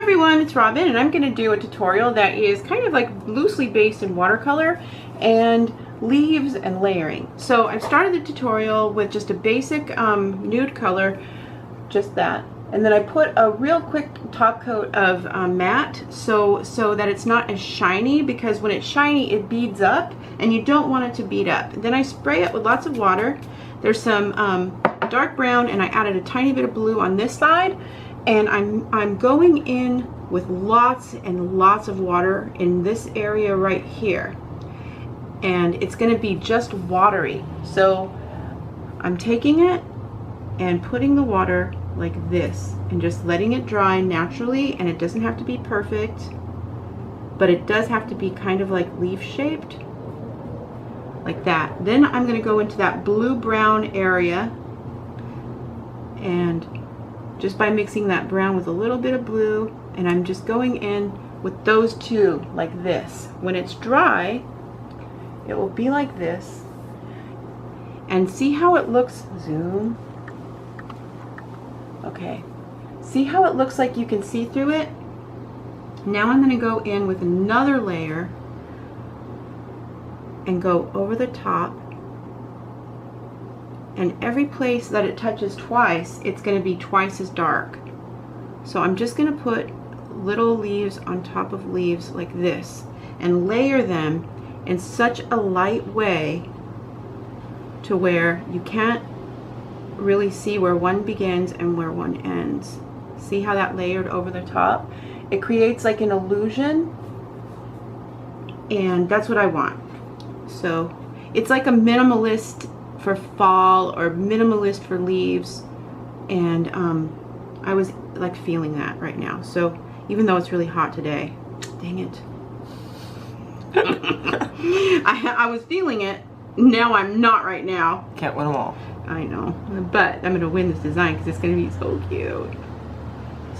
Everyone, it's Robin, and I'm going to do a tutorial that is kind of like loosely based in watercolor and leaves and layering. So I've started the tutorial with just a basic nude color, just that, and then I put a real quick top coat of matte so that it's not as shiny, because when it's shiny it beads up and you don't want it to bead up. Then I spray it with lots of water. There's some dark brown, and I added a tiny bit of blue on this side. And I'm going in with lots and lots of water in this area right here. And it's going to be just watery. So I'm taking it and putting the water like this and just letting it dry naturally, and it doesn't have to be perfect, but it does have to be kind of like leaf shaped, like that. Then I'm going to go into that blue-brown area, and just by mixing that brown with a little bit of blue, and I'm just going in with those two like this. When it's dry, it will be like this. And see how it looks? Zoom. Okay. See how it looks like you can see through it? Now I'm going to go in with another layer and go over the top. And every place that it touches twice, it's going to be twice as dark. So I'm just going to put little leaves on top of leaves like this and layer them in such a light way to where you can't really see where one begins and where one ends. See how that layered over the top? It creates like an illusion, and that's what I want. So it's like a minimalist for fall or minimalist for leaves, and I was like feeling that right now. So even though it's really hot today, dang it, I was feeling it. Now I'm not right now. Can't win them all. I know, but I'm gonna win this design because it's gonna be so cute.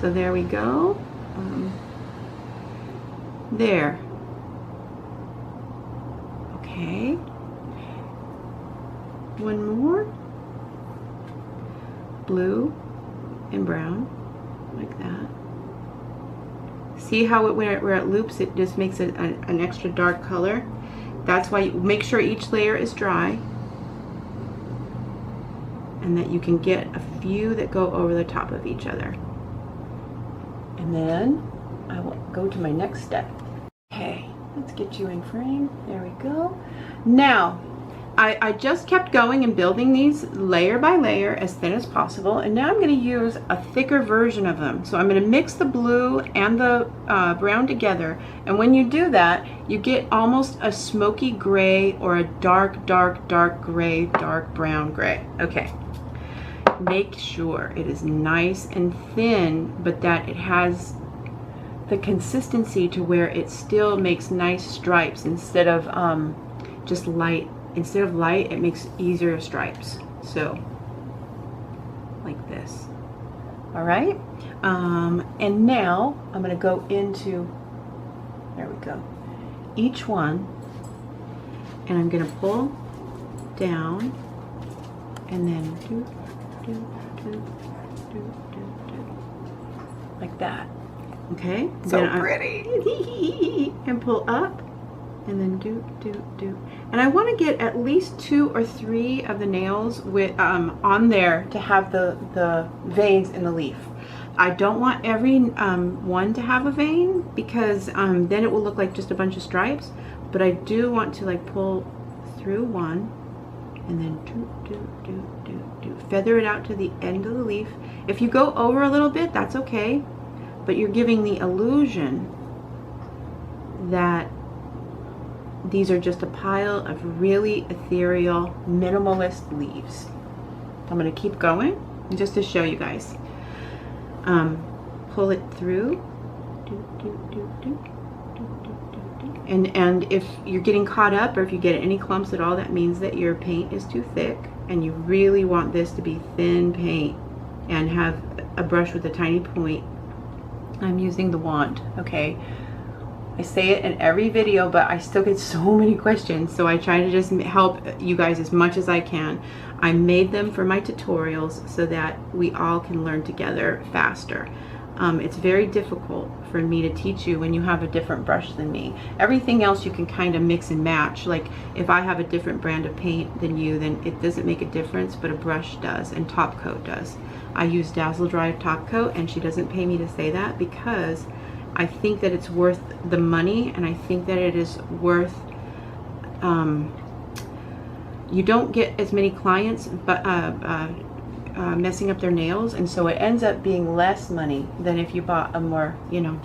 So there we go. There. Okay. One more. Blue and brown, like that. See how where it loops, it just makes it an extra dark color. That's why you make sure each layer is dry, and that you can get a few that go over the top of each other. And then I will go to my next step. Okay, let's get you in frame. There we go. Now, I just kept going and building these layer by layer as thin as possible, and now I'm going to use a thicker version of them. So I'm going to mix the blue and the brown together, and when you do that, you get almost a smoky gray or a dark gray, dark brown gray. Okay. Make sure it is nice and thin, but that it has the consistency to where it still makes nice stripes instead of just light. Instead of light, it makes easier stripes. So, like this. All right. And now I'm going to go into, there we go, each one, and I'm going to pull down, and then do, like that. Okay. So then pretty. And pull up. And then do. And I want to get at least 2 or 3 of the nails with on there to have the veins in the leaf. I don't want every one to have a vein, because then it will look like just a bunch of stripes. But I do want to like pull through one, and then do. Feather it out to the end of the leaf. If you go over a little bit, that's okay. But you're giving the illusion that these are just a pile of really ethereal, minimalist leaves. I'm going to keep going just to show you guys. Pull it through. And if you're getting caught up, or if you get any clumps at all, that means that your paint is too thick, and you really want this to be thin paint and have a brush with a tiny point. I'm using the wand, okay? I say it in every video, but I still get so many questions, so I try to just help you guys as much as I can. I made them for my tutorials so that we all can learn together faster. It's very difficult for me to teach you when you have a different brush than me. Everything else you can kind of mix and match. Like if I have a different brand of paint than you, then it doesn't make a difference, but a brush does, and top coat does. I use Dazzle Dry top coat, and she doesn't pay me to say that because I think that it's worth the money, and I think that it is worth, you don't get as many clients but messing up their nails, and so it ends up being less money than if you bought a more, you know.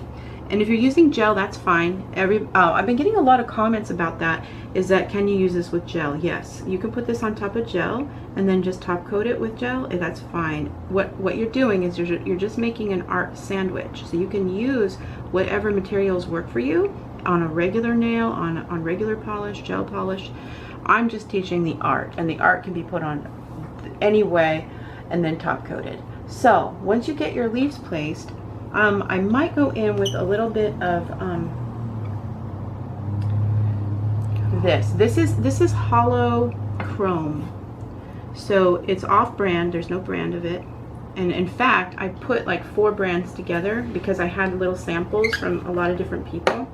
And if you're using gel, that's fine. I've been getting a lot of comments about that, is that can you use this with gel? Yes, you can put this on top of gel and then just top coat it with gel, and that's fine. What you're doing is you're just making an art sandwich, so you can use whatever materials work for you on a regular nail, on regular polish, gel polish. I'm just teaching the art, and the art can be put on any way and then top coated. So once you get your leaves placed, I might go in with a little bit of this is hollow chrome, so it's off brand. There's no brand of it, and in fact I put like 4 brands together because I had little samples from a lot of different people,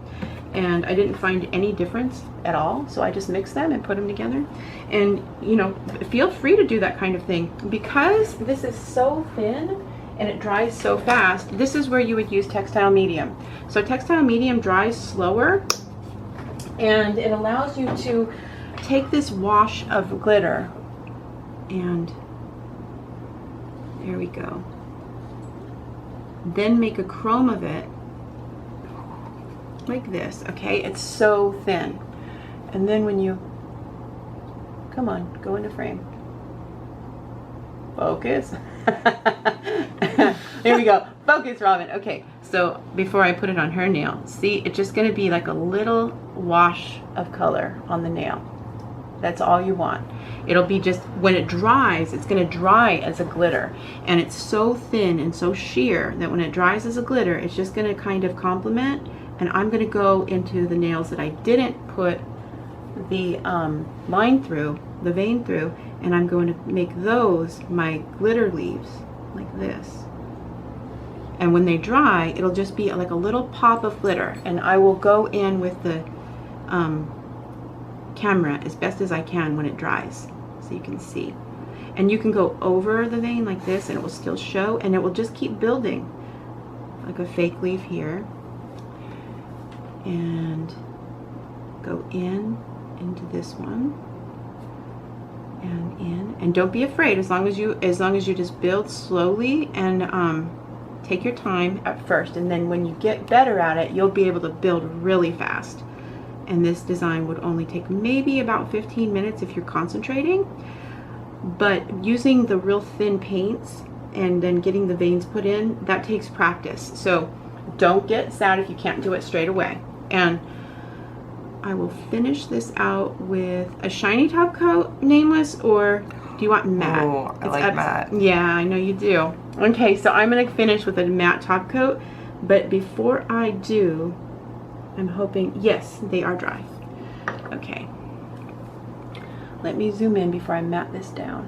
and I didn't find any difference at all, so I just mixed them and put them together. And you know, feel free to do that kind of thing. Because this is so thin and it dries so fast, this is where you would use textile medium. So textile medium dries slower, and it allows you to take this wash of glitter, and there we go, then make a chrome of it like this. Okay, it's so thin, and then when you come on, go into frame, focus. There we go, focus, Robin. Okay, so before I put it on her nail, see, it's just going to be like a little wash of color on the nail. That's all you want. It'll be just, when it dries, it's going to dry as a glitter, and it's so thin and so sheer that when it dries as a glitter, it's just going to kind of complement. And I'm going to go into the nails that I didn't put the line through, the vein through, and I'm going to make those my glitter leaves like this. And when they dry, it'll just be like a little pop of glitter, and I will go in with the camera as best as I can when it dries, so you can see. And you can go over the vein like this and it will still show, and it will just keep building like a fake leaf here, and go into this one and in, and don't be afraid, as long as you just build slowly and take your time at first, and then when you get better at it, you'll be able to build really fast. And this design would only take maybe about 15 minutes if you're concentrating, but using the real thin paints and then getting the veins put in, that takes practice. So don't get sad if you can't do it straight away. And I will finish this out with a shiny top coat, Nameless, or do you want matte? Oh, I like matte. Yeah, I know you do. Okay, so I'm going to finish with a matte top coat, but before I do, I'm hoping, yes, they are dry. Okay. Let me zoom in before I matte this down.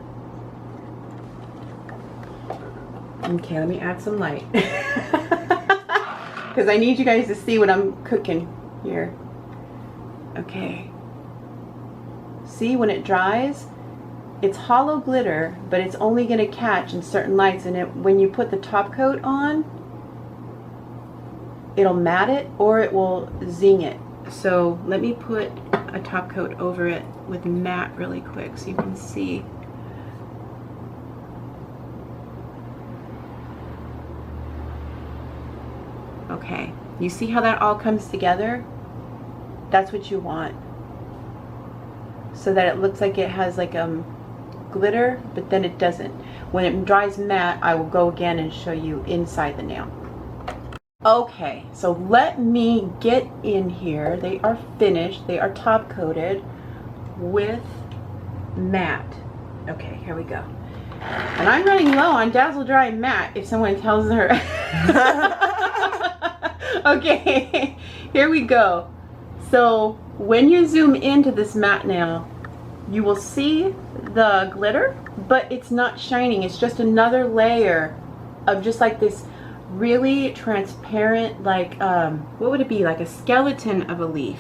Okay, let me add some light. Because I need you guys to see what I'm cooking here. Okay. See, when it dries, it's hollow glitter, but it's only going to catch in certain lights, and when you put the top coat on, it'll matte it or it will zing it. So let me put a top coat over it with matte really quick so you can see. Okay, you see how that all comes together? That's what you want, so that it looks like it has like glitter, but then it doesn't. When it dries matte, I will go again and show you inside the nail. Okay, so let me get in here. They are finished. They are top coated with matte. Okay, here we go. And I'm running low on Dazzle Dry Matte, if someone tells her. Okay, here we go. So when you zoom into this matte nail, you will see the glitter, but it's not shining. It's just another layer of just like this really transparent, like what would it be, like a skeleton of a leaf.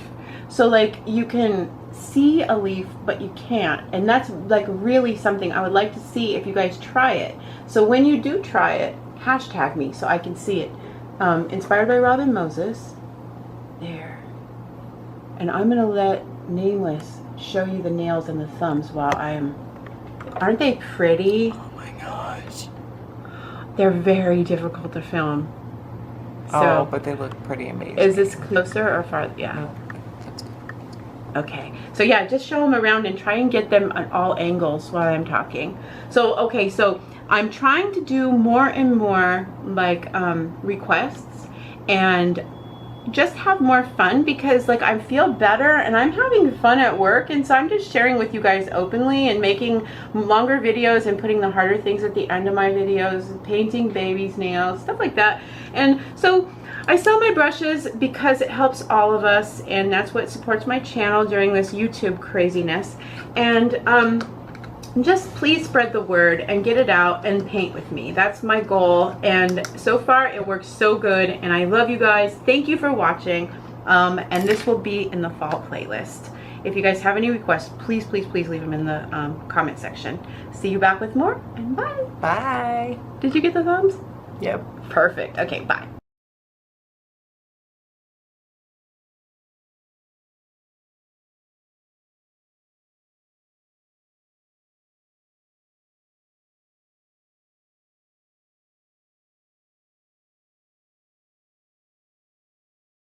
So like you can see a leaf but you can't, and that's like really something I would like to see if you guys try it. So when you do try it, hashtag me so I can see it. Inspired by Robin Moses. There. And I'm gonna let Nameless show you the nails and the thumbs while I am. Aren't they pretty? Oh my gosh. They're very difficult to film. So, but they look pretty amazing. Is this closer or farther? Yeah. No, that's good. Okay. So yeah, just show them around and try and get them at all angles while I'm talking. So, okay, so I'm trying to do more and more like requests and just have more fun, because like I feel better and I'm having fun at work, and so I'm just sharing with you guys openly and making longer videos and putting the harder things at the end of my videos, painting babies' nails, stuff like that. And so I sell my brushes because it helps all of us, and that's what supports my channel during this YouTube craziness. And just please spread the word and get it out and paint with me. That's my goal, and so far it works so good, and I love you guys. Thank you for watching, and this will be in the fall playlist. If you guys have any requests, please leave them in the comment section. See you back with more, and bye. Bye. Did you get the thumbs? Yep. Perfect. Okay, bye.